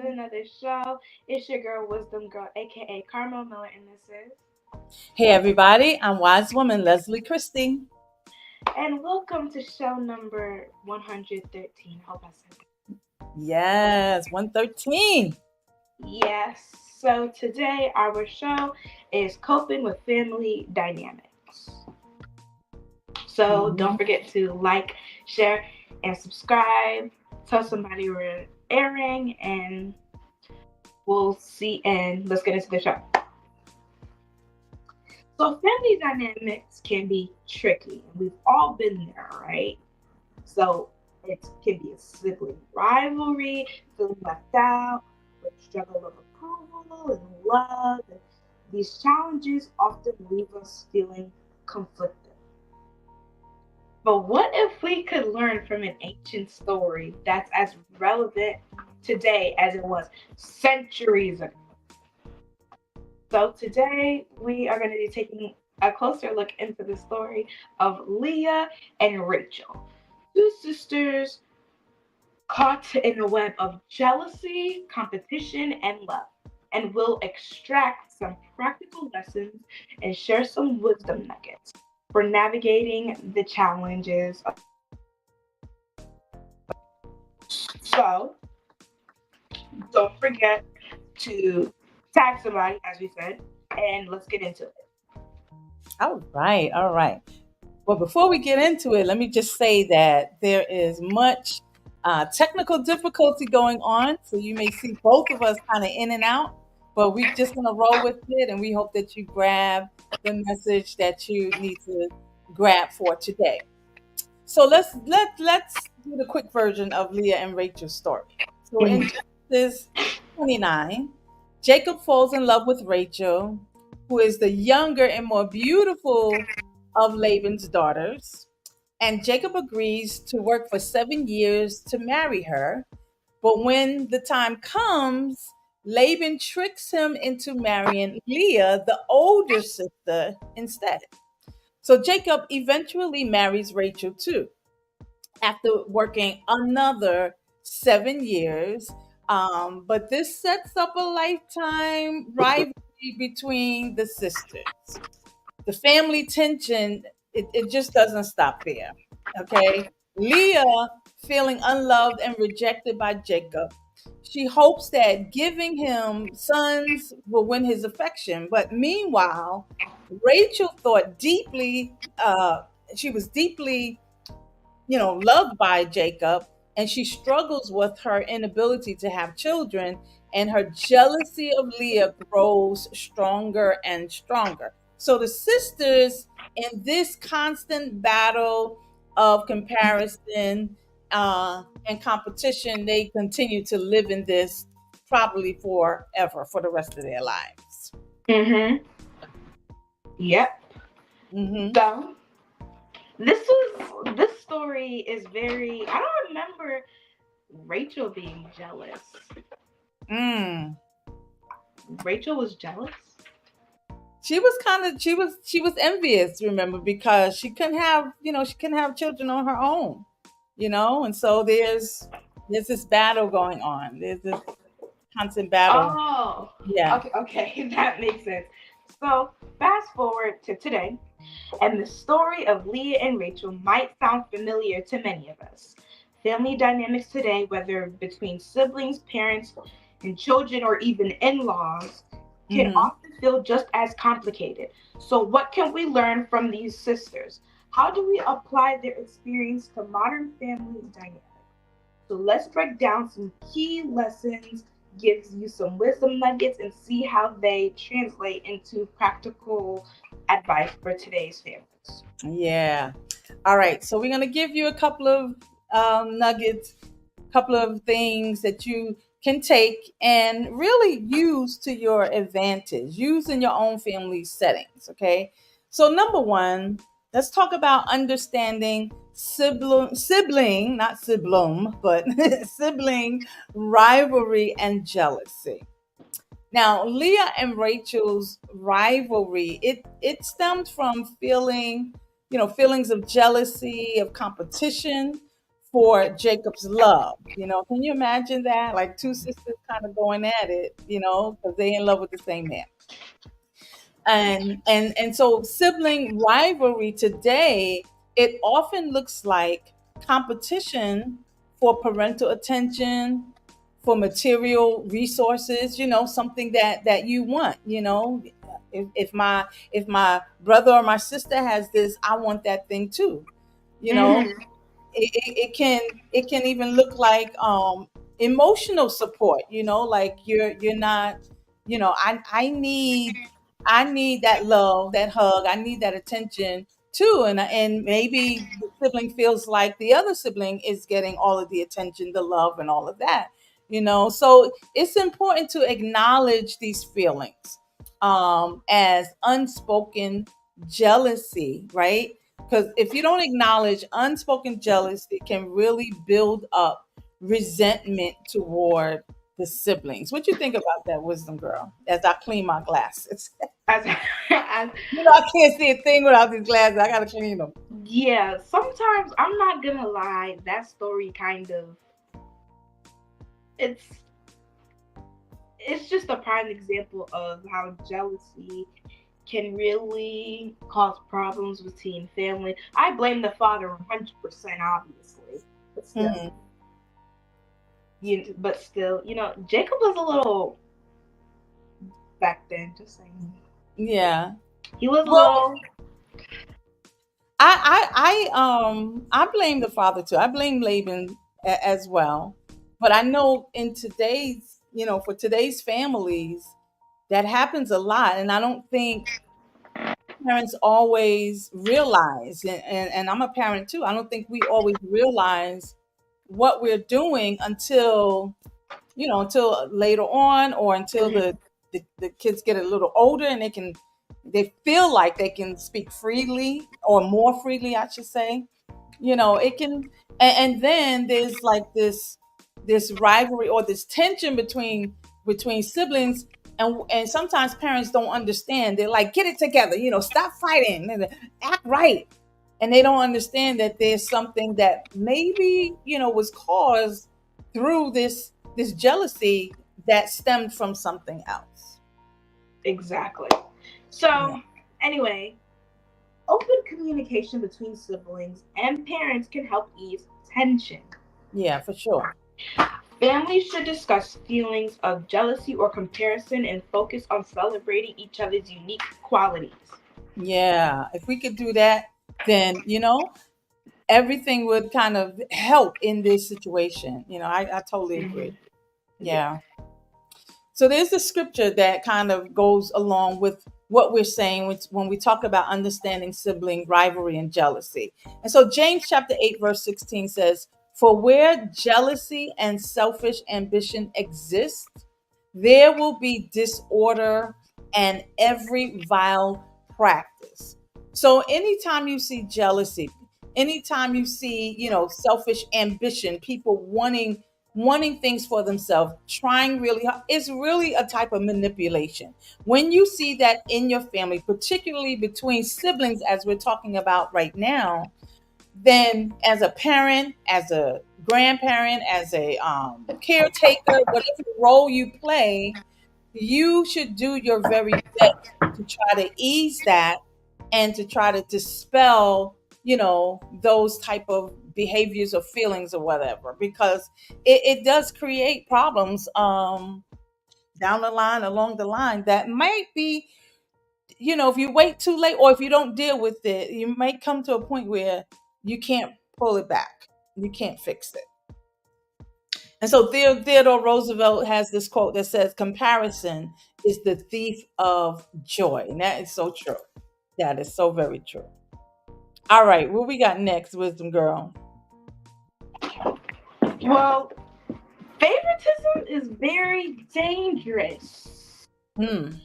another show. It's your girl, Wisdom Girl, aka Carmel Miller, and this is. Hey everybody, I'm Wise Woman Leslie Christie. And welcome to show number 113. Hope I said Yes, 113. that. Yes. So today, our show is coping with family dynamics. So don't Mhm. forget to like, share, and subscribe. Tell somebody we're airing, and we'll see. And let's get into the show. So family dynamics can be tricky, and we've all been there, right? So it can be a sibling rivalry, feeling left out, with struggle of approval and love. And these challenges often leave us feeling conflicted. But what if we could learn from an ancient story that's as relevant today as it was centuries ago? So today we are going to be taking a closer look into the story of Leah and Rachel, two sisters caught in a web of jealousy, competition, and love. And we'll extract some practical lessons and share some wisdom nuggets for navigating the challenges. So don't forget to tag somebody, as we said, and let's get into it. All right, all right. Well, before we get into it, let me just say that there is much technical difficulty going on. So you may see both of us kind of in and out, but we're just going to roll with it. And we hope that you grab the message that you need to grab for today. So let's do the quick version of Leah and Rachel's story. So in Mhm. Genesis 29, Jacob falls in love with Rachel, who is the younger and more beautiful of Laban's daughters. And Jacob agrees to work for 7 years to marry her. But when the time comes, Laban tricks him into marrying Leah, the older sister, instead. So Jacob eventually marries Rachel too after working another 7 years. But this sets up a lifetime rivalry between the sisters. The family tension, it just doesn't stop there. Okay. Leah, feeling unloved and rejected by Jacob, she hopes that giving him sons will win his affection. But meanwhile, Rachel thought deeply, she was deeply loved by Jacob, and she struggles with her inability to have children, and her jealousy of Leah grows stronger and stronger. So the sisters, in this constant battle of comparison and competition, they continue to live in this probably forever for the rest of their lives. Mhm. Yep. Hmm. So this story is very. I don't remember Rachel being jealous. Mm. Rachel was jealous. She was envious, remember, because she couldn't have children on her own, and so there's this battle going on. There's this constant battle. Oh, Yeah. okay, that makes sense. So fast forward to today, and the story of Leah and Rachel might sound familiar to many of us. Family dynamics today, whether between siblings, parents, and children, or even in laws, can Hmm. often feel just as complicated. So, what can we learn from these sisters? How do we apply their experience to modern family dynamics? So, let's break down some key lessons, gives you some wisdom nuggets, and see how they translate into practical advice for today's families. Yeah. All right. So we're gonna give you a couple of nuggets, couple of things that you can take and really use to your advantage, use in your own family settings. Okay. So number one, let's talk about understanding sibling, not sibling, but sibling rivalry and jealousy. Now, Leah and Rachel's rivalry, it stemmed from feelings of jealousy, of competition for Jacob's love. Can you imagine that? Like two sisters kind of going at it, because they in love with the same man. And so sibling rivalry today, it often looks like competition for parental attention, for material resources, something that you want. If my brother or my sister has this, I want that thing too. you know Mhm. it can even look like emotional support, like you're not, I need that love, that hug, I need that attention too. And maybe the sibling feels like the other sibling is getting all of the attention, the love, and all of that. So it's important to acknowledge these feelings as unspoken jealousy, right? Because if you don't acknowledge unspoken jealousy, it can really build up resentment toward the siblings. What you think about that, wisdom girl? As I clean my glasses, As, as I can't see a thing without these glasses. I gotta clean them. yeah, sometimes I'm not gonna lie, that story kind of it's it's just a prime example of how jealousy can really cause problems between family. I blame the father 100%, obviously, but still, Mhm. Jacob was a little back then. Just saying, Yeah. he was a Well, little. I blame the father too. I blame Laban as well. But I know in today's, for today's families, that happens a lot, and I don't think parents always realize, and I'm a parent too. I don't think we always realize what we're doing until later on, or until Mhm. the kids get a little older and they feel like they can speak freely, or more freely, I should say. It can, and then there's like this rivalry or this tension between siblings, and sometimes parents don't understand. They're like, get it together, stop fighting, and act right. And they don't understand that there's something that maybe was caused through this jealousy that stemmed from something else. Exactly. Yeah. So, anyway, open communication between siblings and parents can help ease tension. Yeah, for sure. Families should discuss feelings of jealousy or comparison and focus on celebrating each other's unique qualities. Yeah, if we could do that, then everything would kind of help in this situation. I totally agree. Mhm. Yeah. Yeah. So there's the scripture that kind of goes along with what we're saying when we talk about understanding sibling rivalry and jealousy. And so James chapter 8 verse 16 says, "For where jealousy and selfish ambition exist, there will be disorder and every vile practice." So anytime you see jealousy, anytime you see, selfish ambition, people wanting things for themselves, trying really hard, it's really a type of manipulation. When you see that in your family, particularly between siblings, as we're talking about right now, then as a parent, as a grandparent, as a caretaker, whatever role you play, you should do your very best to try to ease that and to try to dispel, those type of behaviors or feelings or whatever, because it does create problems down the line, along the line, that might be, if you wait too late, or if you don't deal with it, you might come to a point where you can't pull it back, you can't fix it. And so Theodore Roosevelt has this quote that says, "Comparison is the thief of joy." And that is so true. That is so very true. All right, what we got next, wisdom girl? Well, favoritism is very dangerous. Hmm.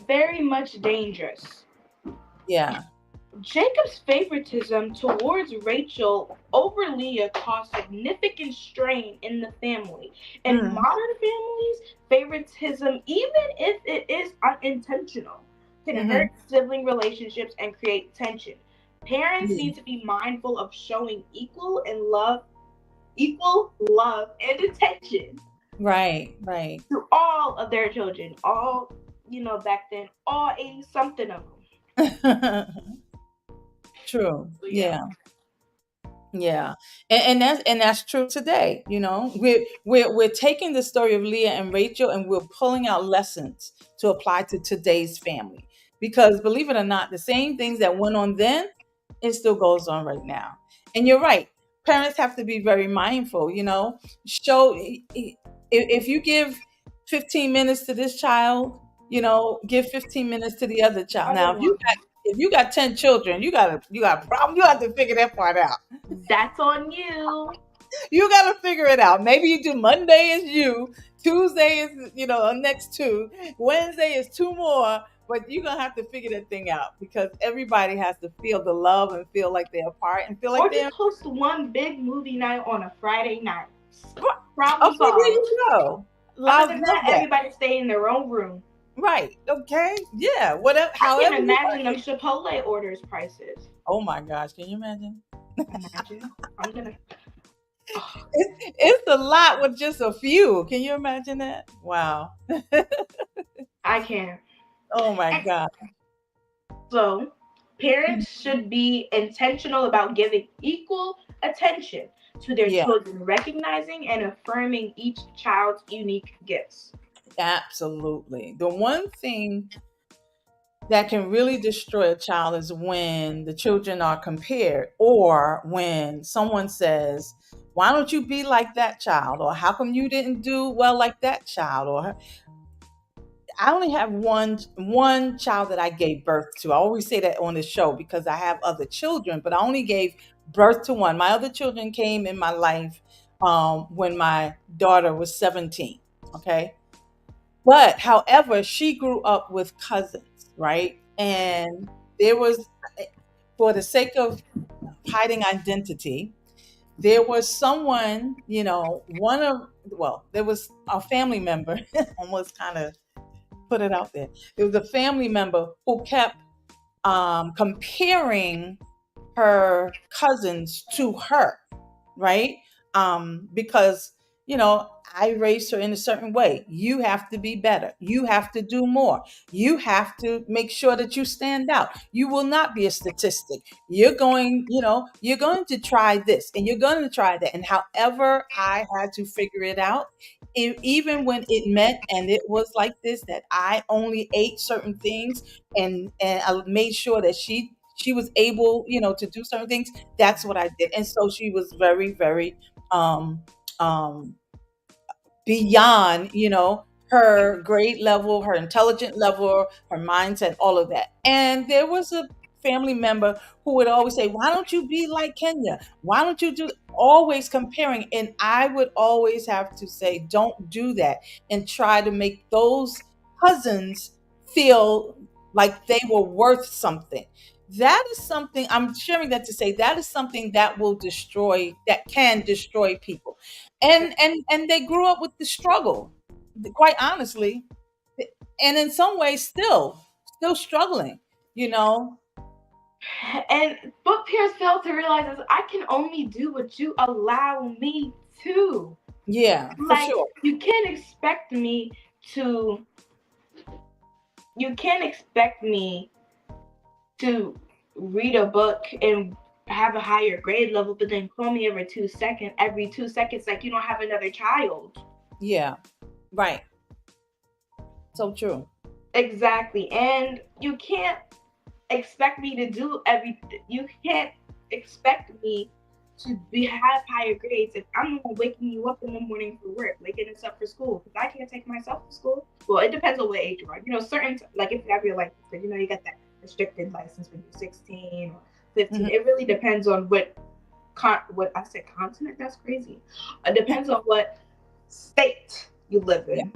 Very much dangerous. Yeah. Jacob's favoritism towards Rachel over Leah caused significant strain in the family. In Hmm. modern families, favoritism, even if it is unintentional, can Hmm. hurt sibling relationships and create tension. Parents Yeah. need to be mindful of showing equal love and attention Right, right. to all of their children. All, back then, all 80 something of them. True. So yeah. Yeah. Yeah, and that's true today. We're taking the story of Leah and Rachel, and we're pulling out lessons to apply to today's family. Because believe it or not, the same things that went on then, it still goes on right now. And you're right. Parents have to be very mindful. Show if you give 15 minutes to this child, give 15 minutes to the other child. Other Now, one. if you got 10 children, you got a problem. You have to figure that part out. That's on you. You got to figure it out. Maybe you do Monday is you, Tuesday is next two, Wednesday is two more, but you're gonna have to figure that thing out because everybody has to feel the love and feel like they're a part and feel like Or they're just host one big movie night on a Friday night. Problem okay. There solved. you go. Other Love, than love that, that. everybody stay in their own room. Right. Okay. Yeah. Whatever. I can't However you imagine them like it. Chipotle orders prices. Oh my gosh! Can you imagine? Imagine. I'm gonna. Oh, It's a lot with just a few. Can you imagine that? Wow. I can't. Oh my God. So, parents should be intentional about giving equal attention to their Yeah. children, recognizing and affirming each child's unique gifts. Absolutely. The one thing that can really destroy a child is when the children are compared or when someone says, why don't you be like that child? Or how come you didn't do well like that child? Or I only have one child that I gave birth to. I always say that on the show because I have other children, but I only gave birth to one. My other children came in my life when my daughter was 17. Okay. But however, she grew up with cousins, right? And there was, for the sake of hiding identity, there was someone, there was a family member, almost kind of put it out there. There was a family member who kept comparing her cousins to her, right? Because I raised her in a certain way. You have to be better. You have to do more. You have to make sure that you stand out. You will not be a statistic. You're going to try this and you're going to try that. And however I had to figure it out, even when it meant and it was like this that I only ate certain things and I made sure that she was able, to do certain things. That's what I did. And so she was very, very um um beyond, her grade level, her intelligent level, her mindset, all of that. And there was a family member who would always say, why don't you be like Kenya? Why don't you do, always comparing? And I would always have to say, don't do that, and try to make those cousins feel like they were worth something. That is something I'm sharing that to say that is something that can destroy people. And they grew up with the struggle, quite honestly, and in some ways still struggling, you know. And what parents fail to realize is I can only do what you allow me to. Yeah, for Like sure. to you can't expect me to read a book and have a higher grade level, but then call me every 2 seconds, like you don't have another child. Yeah, right. So true. Exactly. And you can't expect me to do everything. You can't expect me to have higher grades if I'm not waking you up in the morning for work, waking us up for school, because I can't take myself to school. Well, it depends on what age you are. Certain, like if you have your license, but you got that restricted license when you're 16 or 15. Mhm. It really depends on what I said continent. That's crazy. It depends on what state you live Yeah, in.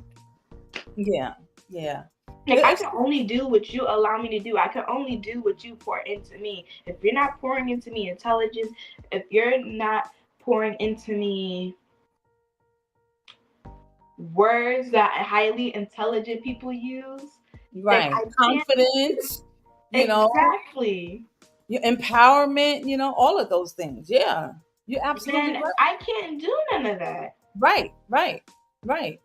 yeah, yeah. Like I can only do what you allow me to do. I can only do what you pour into me. If you're not pouring into me intelligence, if you're not pouring into me words that highly intelligent people use, then Right. I can't. Confidence, you know. Exactly. Your empowerment, all of those things. Yeah, you're absolutely Then right. I can't do none of that. Right, right, right.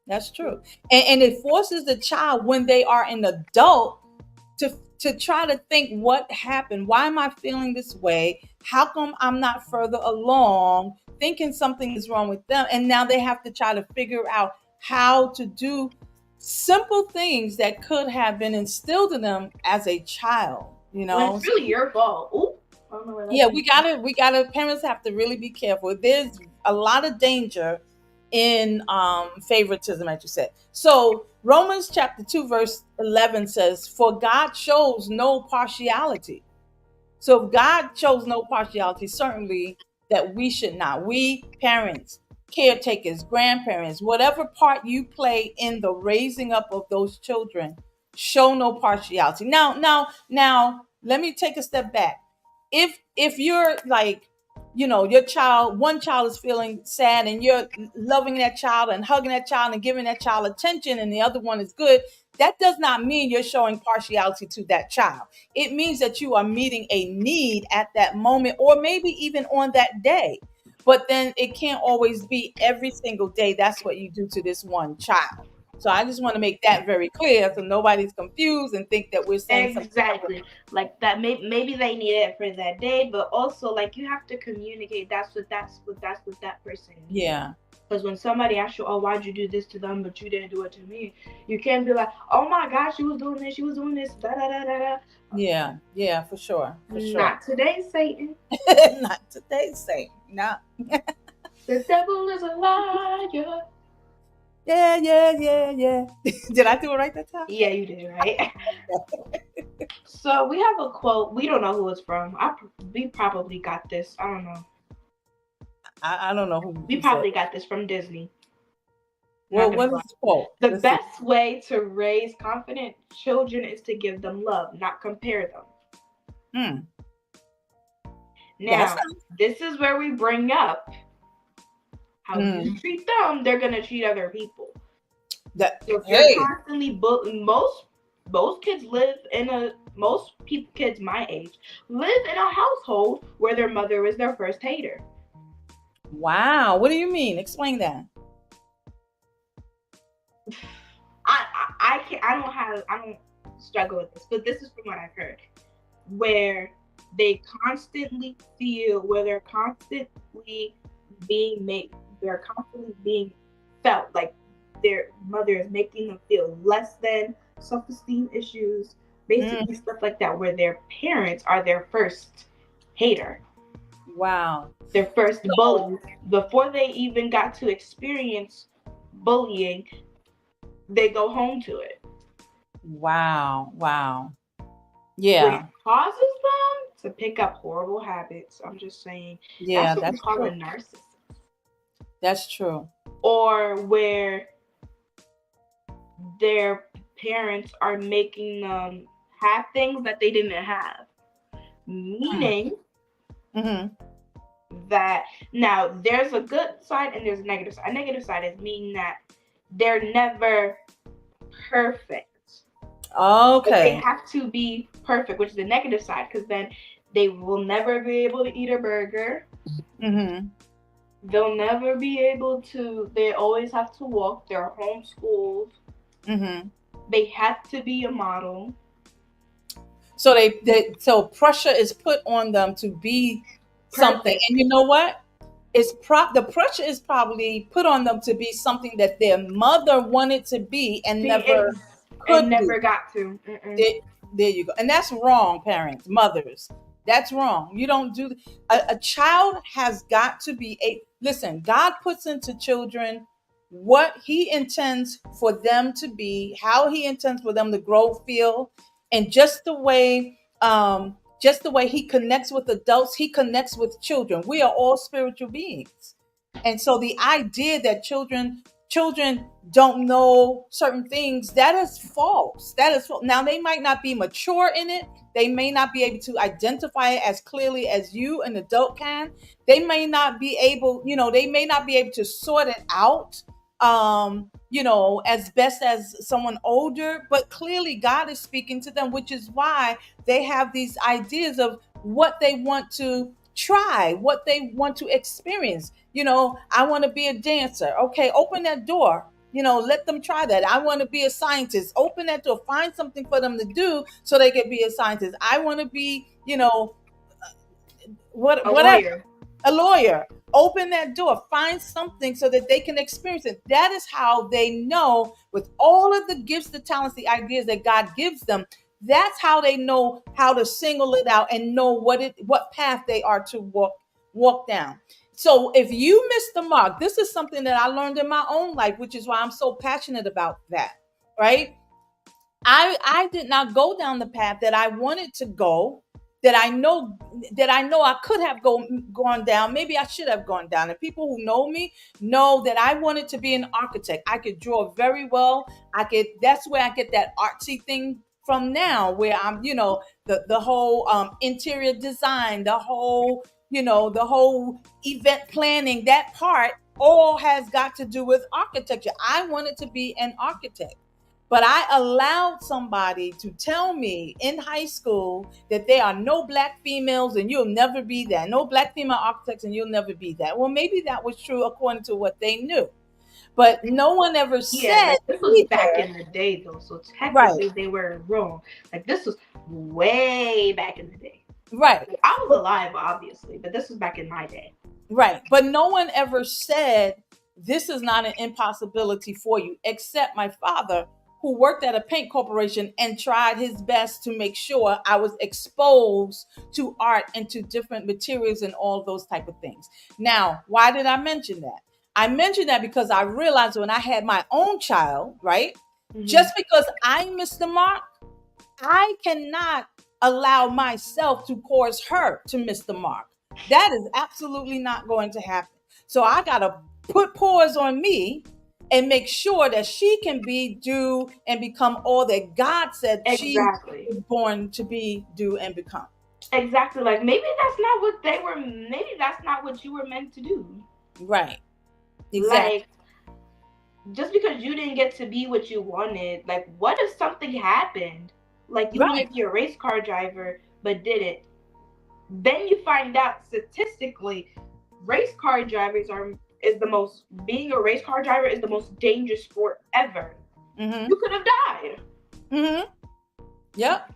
That's true. And it forces the child when they are an adult to try to think what happened. Why am I feeling this way? How come I'm not further along? Thinking something is wrong with them. And now they have to try to figure out how to do simple things that could have been instilled in them as a child, When it's So really your fault. Ooh, I don't know where that yeah, came we gotta parents have to really be careful. There's a lot of danger in favoritism, as you said. So Romans chapter 2 verse 11 says, for God shows no partiality. So if God shows no partiality, certainly that we should not. We parents, caretakers, grandparents, whatever part you play in the raising up of those children, show no partiality. Now, let me take a step back. If you're like, your child, one child is feeling sad and you're loving that child and hugging that child and giving that child attention and the other one is good, that does not mean you're showing partiality to that child. It means that you are meeting a need at that moment or maybe even on that day. But then it can't always be every single day. That's what you do to this one child. So I just want to make that very clear so nobody's confused and think that we're saying something else. Exactly. Like that maybe they need it for that day, but also like you have to communicate that's what that person needs. Yeah. Because when somebody asks you, oh, why'd you do this to them, but you didn't do it to me, you can't be like, oh my gosh, she was doing this, da da da da da. Yeah, for sure. For sure. Not today, Satan. Not today, Saint. No. The devil is a liar. Yeah. Did I do it right that time? Yeah, you did, right? So we have a quote. We don't know who it's from. We probably got this. I don't know. I don't know who. We probably got this from Disney. Well, what is the quote? The Let's best see. way to raise confident children is to give them love, not compare them. Now, this is where we bring up how you treat them, they're gonna treat other people. So if you're constantly most kids live in kids my age live in a household where their mother is their first hater. Wow, what do you mean? Explain that. I don't struggle with this, but this is from what I've heard, where they constantly feel, where they're constantly being felt like their mother is making them feel less than, self-esteem issues, basically stuff like that, where their parents are their first hater. Wow. Their first bully. Before they even got to experience bullying, they go home to it. Wow. Yeah. Which causes them to pick up horrible habits. I'm just saying. Yeah, that's what we call a narcissist. That's true. Or where their parents are making them have things that they didn't have. Meaning that now there's a good side and there's a negative side. A negative side is meaning that they're never perfect. Okay. But they have to be perfect, which is the negative side, because then they will never be able to eat a burger. They'll never be able to. They always have to walk. They're homeschooled. They have to be a model. So so pressure is put on them to be something, and you know what? The pressure is probably put on them to be something that their mother wanted to be and never got to. There you go. And that's wrong, parents, mothers. That's wrong. You don't do a child has got to be listen, God puts into children what he intends for them to be, how he intends for them to grow, feel, and just the way he connects with adults, he connects with children. We are all spiritual beings. And so the idea that children don't know certain things, that is false. Now they might not be mature in it. They may not be able to identify it as clearly as you, an adult, can. They may not be able, they may not be able to sort it out as best as someone older, but clearly God is speaking to them, which is why they have these ideas of what they want to try, what they want to experience. I want to be a dancer. Okay, open that door. Let them try that. I want to be a scientist. Open that door. Find something for them to do so they can be a scientist. I want to be, A whatever, lawyer. a lawyer. Open that door. Find something so that they can experience it. That is how they know, with all of the gifts, the talents, the ideas that God gives them. That's how they know how to single it out and know what path they are to walk down. So if you miss the mark, this is something that I learned in my own life, which is why I'm so passionate about that. Right? I did not go down the path that I wanted to go, that I know I could have gone down. Maybe I should have gone down. And people who know me know that I wanted to be an architect. I could draw very well. That's where I get that artsy thing from now, where I'm, the whole interior design, the whole event planning, that part all has got to do with architecture. I wanted to be an architect. But I allowed somebody to tell me in high school that there are no black females and you'll never be that. No black female architects and you'll never be that. Well, maybe that was true according to what they knew. But no one ever Yeah, said like this was back either. in the day though, so Right, technically they were wrong. Like this was way back in the day. right. Like, I was alive, obviously, but this was back in my day. Right. But no one ever said this is not an impossibility for you, except my father, who worked at a paint corporation and tried his best to make sure I was exposed to art and to different materials and all those type of things. Now, why did I mention that? I mentioned that because I realized when I had my own child, right? Just because I missed the mark, I cannot allow myself to cause her to miss the mark. That is absolutely not going to happen. So I got to put pause on me and make sure that she can do and become all that God said she Exactly. was born to be, do, and become. Exactly. Like maybe that's not what they were. Maybe that's not what you were meant to do. Right. Exactly. Like just because you didn't get to be what you wanted, like what if something happened? Like you wanted Right. to be a race car driver but didn't. Then you find out statistically, race car drivers are is the most being a race car driver is the most dangerous sport ever. Mm-hmm. You could have died. Mm-hmm. Yep.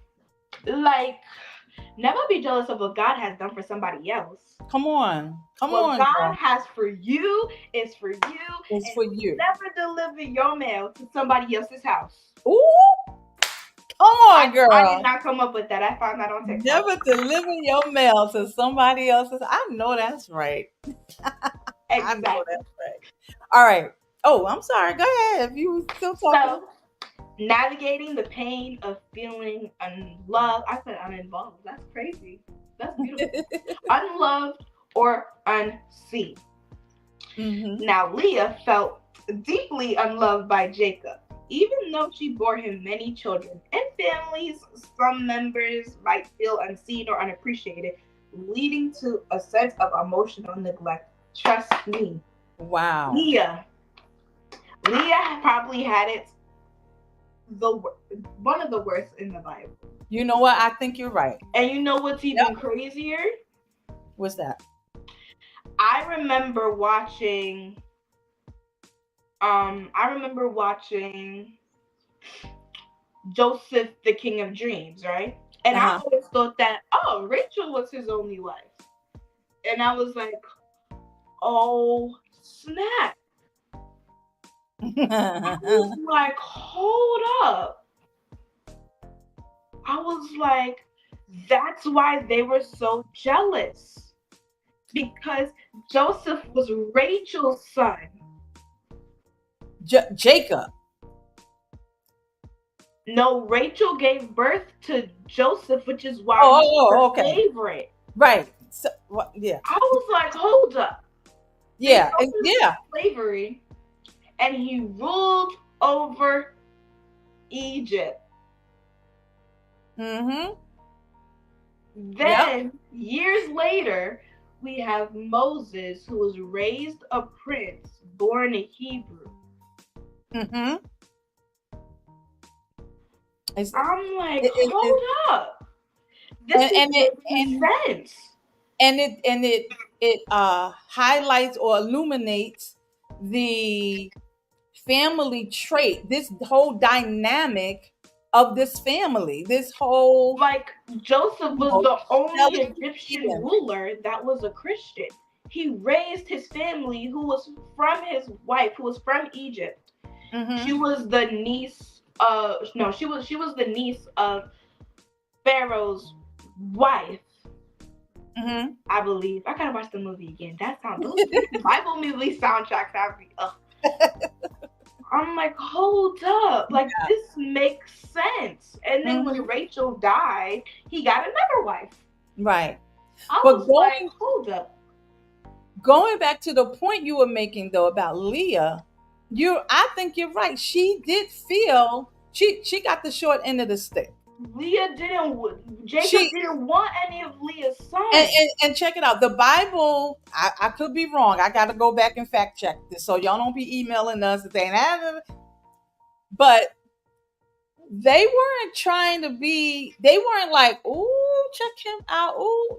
Like, never be jealous of what God has done for somebody else. Come on. Come What on, God girl. has for you is for you. It's for you. Never deliver your mail to somebody else's house. Ooh. Come on, girl. I did not come up with that. I found that on TikTok. Never deliver your mail to somebody else's. I know that's right. I know that's right. All right. Oh, I'm sorry. Go ahead. If you still talking. So, navigating the pain of feeling unloved. I said uninvolved. That's crazy. That's beautiful. Unloved or unseen. Mm-hmm. Now, Leah felt deeply unloved by Jacob. Even though she bore him many children. In families, some members might feel unseen or unappreciated, leading to a sense of emotional neglect. Trust me. Wow. Leah probably had it one of the worst in the Bible. You know what? I think you're right. And you know what's even crazier? What's that? I remember watching Joseph, the King of Dreams, right? And I always thought that, oh, Rachel was his only wife. And I was like, oh, snap. I was like, hold up. I was like, that's why they were so jealous. Because Joseph was Rachel's son. Jacob. No, Rachel gave birth to Joseph, which is why he was her favorite. Right. So, yeah. I was like, hold up. Yeah. Yeah. Slavery, and he ruled over Egypt. Mm-hmm. Then, years later, we have Moses, who was raised a prince, born a Hebrew. Mm-hmm. It's, I'm like, it, hold up. This is and it making and sense. it highlights or illuminates the family trait, this whole dynamic of this family, this whole, Like, Joseph you was know, the only jealousy, Egyptian feeling. ruler that was a Christian. He raised his family, who was from his wife, who was from Egypt. She Mm-hmm. was the niece. No, she was the niece of Pharaoh's wife, Mm-hmm. I believe. I gotta watch the movie again. That sounds these Bible movie soundtracks have me. Ugh. I'm like, hold up, like this makes sense. And then when Mm-hmm. Rachel died, he got another wife. Right. I But was like, hold up. going back to the point you were making though about Leah, I think you're right. She did feel she got the short end of the stick. Jacob She didn't want any of Leah's and, sons. and, and check it out. The Bible, I could be wrong. I got to go back and fact check this, so y'all don't be emailing us and saying, but they weren't trying to be. They weren't like, "Ooh, check him out." Ooh,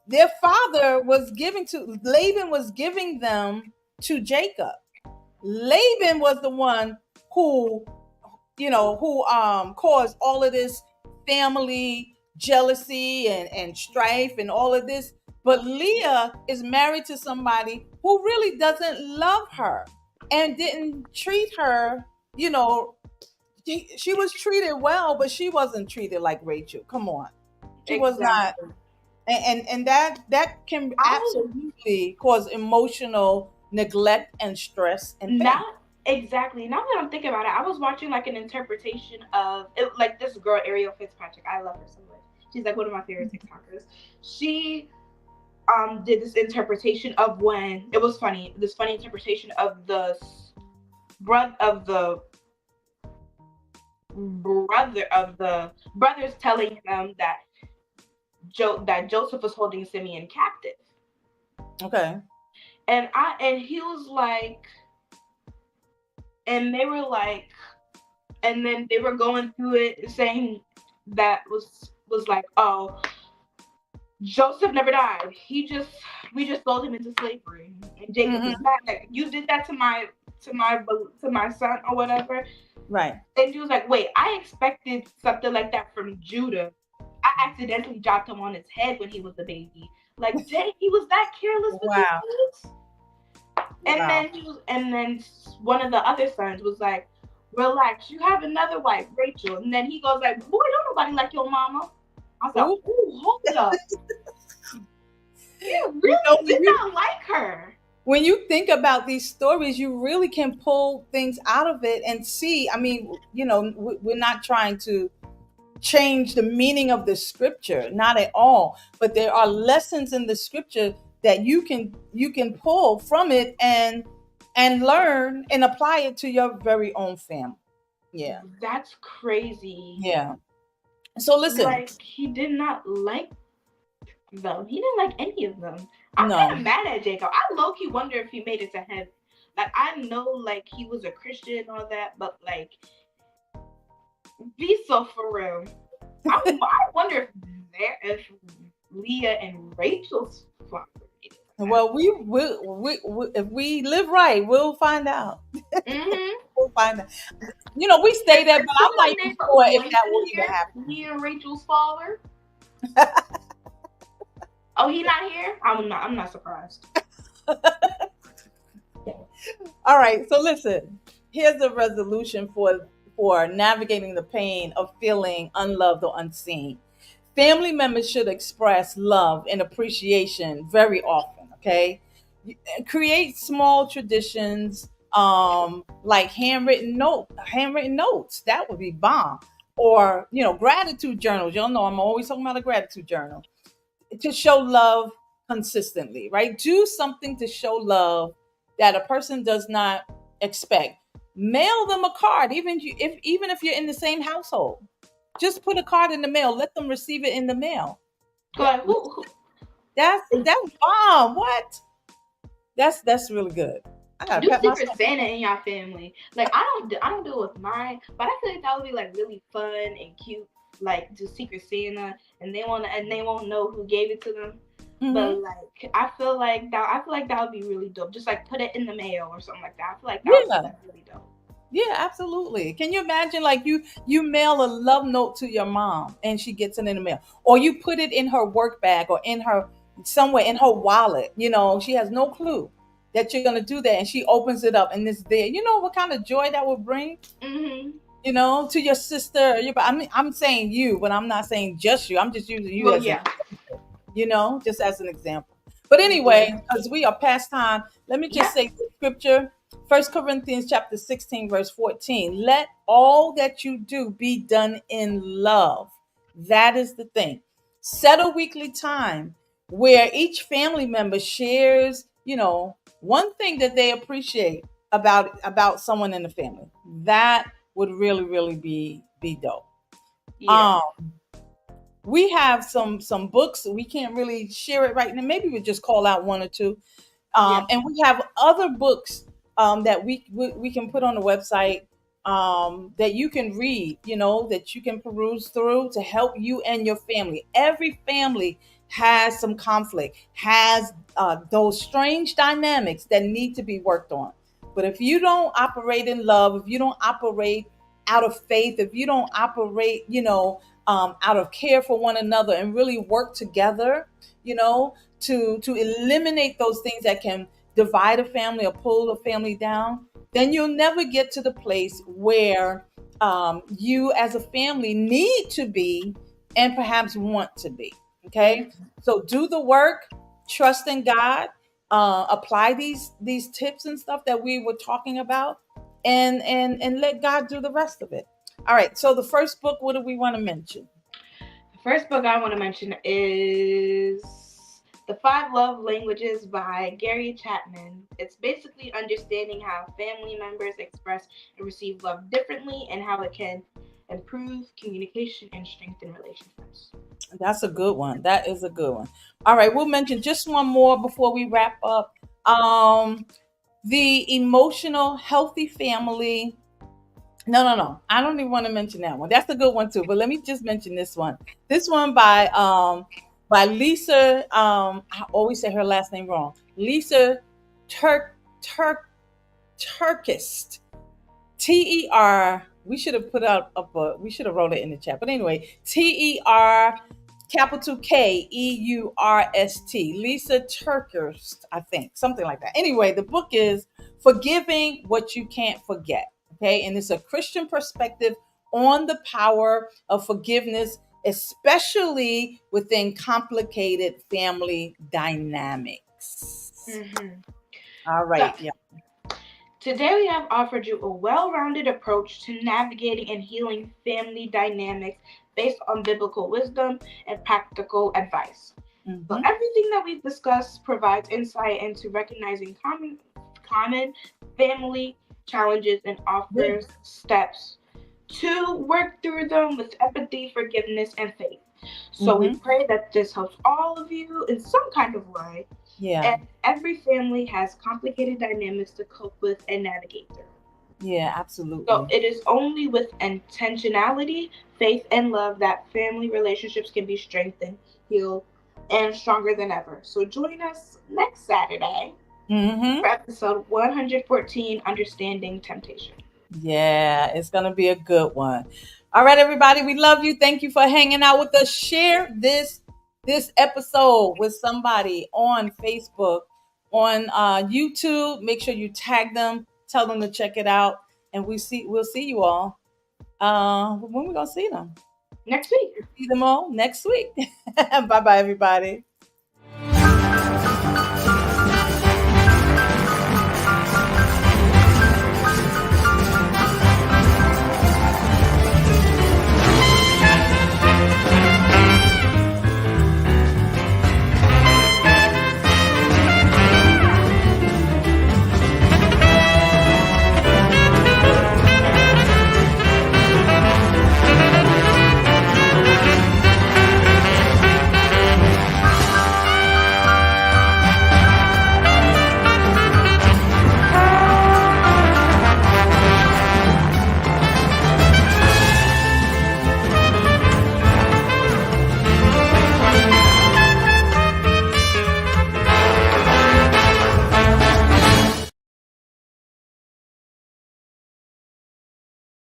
their father was giving to Laban was giving them to Jacob. Laban was the one who, who caused all of this family jealousy and strife and all of this. But Leah is married to somebody who really doesn't love her and didn't treat her, you know, she was treated well, but she wasn't treated like Rachel. Come on. She was not. Exactly. And that can I was absolutely cause emotional neglect and stress and pain. not exactly. Now that I'm thinking about it, I was watching like an interpretation of it, like this girl Ariel Fitzpatrick. I love her so much. She's like one of my favorite TikTokers. She did this interpretation of when it was funny. This funny interpretation of the brother of the brothers telling him that Joseph was holding Simeon captive, Okay. and he was like, and they were like, and then they were going through it saying that was like, oh, Joseph never died. We just sold him into slavery. And Jacob was Hmm. mad that you did that to my son or whatever. Right. And he was like, wait, I expected something like that from Judah. I accidentally dropped him on his head when he was a baby. Like, dang, he was that careless with his Wow. kids. Wow. And then one of the other sons was like, relax, you have another wife, Rachel. And then he goes like, boy, don't nobody like your mama. I was like, Ooh. ooh, hold up. You You know, really did not like her. when you think about these stories, you really can pull things out of it and see. I mean, we're not trying to change the meaning of the scripture, not at all. But there are lessons in the scripture that you can pull from it and learn and apply it to your very own family. Yeah. That's crazy. Yeah. So listen, Like, he did not like them. He didn't like any of them. I'm kind no. of mad at Jacob. I low key wonder if he made it to heaven. Like, I know, like, he was a Christian and all that, but, like, be so for real. I wonder if Leah and Rachel's father made it to heaven. Well, we if we live right, we'll find out. Mm-hmm. We'll find out. We Is stay there, there but I'm not someone even named sure if Lloyd that will in even here? happen. Leah and Rachel's father? Oh, he not here? I'm not surprised. All right, so listen. Here's a resolution for navigating the pain of feeling unloved or unseen. Family members should express love and appreciation very often. Okay, create small traditions, like handwritten notes. That would be bomb. Or gratitude journals. Y'all know I'm always talking about a gratitude journal to show love consistently, right? Do something to show love that a person does not expect. Mail them a card, even if you're in the same household. Just put a card in the mail. Let them receive it in the mail. That, Like, who that's bomb. What? That's really good. I gotta Do pat Secret myself. Santa in your family. Like I don't do it with mine, but I feel like that would be like really fun and cute. Like do Secret Santa, and they won't know who gave it to them. But Hmm. like I feel like that would be really dope. Just like put it in the mail or something like that. I feel like that would be Yeah, like really dope. yeah, absolutely. Can you imagine like you mail a love note to your mom and she gets it in the mail, or you put it in her work bag or in her somewhere in her wallet? You know, she has no clue that you're gonna do that, and she opens it up and it's there. You know what kind of joy that would bring? Mhm. You know, to your sister. I'm saying you, but I'm not saying just you. I'm just using you Well, as an yeah, just as an example. But yeah, anyway, because we are past time, let me just yeah. say the scripture, 1 Corinthians chapter 16, verse 14. Let all that you do be done in love. That is the thing. Set a weekly time where each family member shares, one thing that they appreciate about someone in the family. That would really, really be dope. Yeah. Um, we have some books. We can't really share it right now. Maybe we just call out one or two. Yeah. And we have other books that we can put on the website that you can read. That you can peruse through to help you and your family. Every family has some conflict, has those strange dynamics that need to be worked on. But if you don't operate in love, if you don't operate out of faith, if you don't operate, out of care for one another and really work together, to eliminate those things that can divide a family or pull a family down, then you'll never get to the place where you as a family need to be and perhaps want to be. Okay, Mhm. so do the work, trust in God, apply these tips and stuff that we were talking about, and let God do the rest of it. All right. So the first book, what do we want to mention? The first book I want to mention is The Five Love Languages by Gary Chapman. It's basically understanding how family members express and receive love differently and how it can improve communication and strengthen relationships. That's a good one. That is a good one. All right, we'll mention just one more before we wrap up. The emotional healthy family. No, no, no. I don't even want to mention that one. That's a good one too. But let me just mention this one. This one by Lisa. I always say her last name wrong. Lisa Turk Turk Turkist. TER. We should have put out a book. We should have wrote it in the chat. But anyway, TER capital KEURST. Lisa Turkist, I think, something like that. Anyway, the book is Forgiving What You Can't Forget. Okay, and it's a Christian perspective on the power of forgiveness, especially within complicated family dynamics. Mm-hmm. All So, right, yeah. today we have offered you a well rounded approach to navigating and healing family dynamics based on biblical wisdom and practical advice. So Hmm. everything that we've discussed provides insight into recognizing common family challenges and Yeah. offers steps to work through them with empathy, forgiveness, and faith. So we Hmm. pray that this helps all of you in some kind of way. Yeah. And every family has complicated dynamics to cope with and navigate through. Yeah, So absolutely. it is only with intentionality, faith, and love that family relationships can be strengthened, healed, and stronger than ever. So join us next Saturday for Hmm. episode 114, Understanding Temptation. Yeah, it's gonna be a good one. All right, everybody, we love you. Thank you for hanging out with us. Share this episode with somebody on Facebook, on YouTube. Make sure you tag them, tell them to check it out, and we'll see you all. When we gonna see them? Next week. See them all next week. Bye bye, everybody.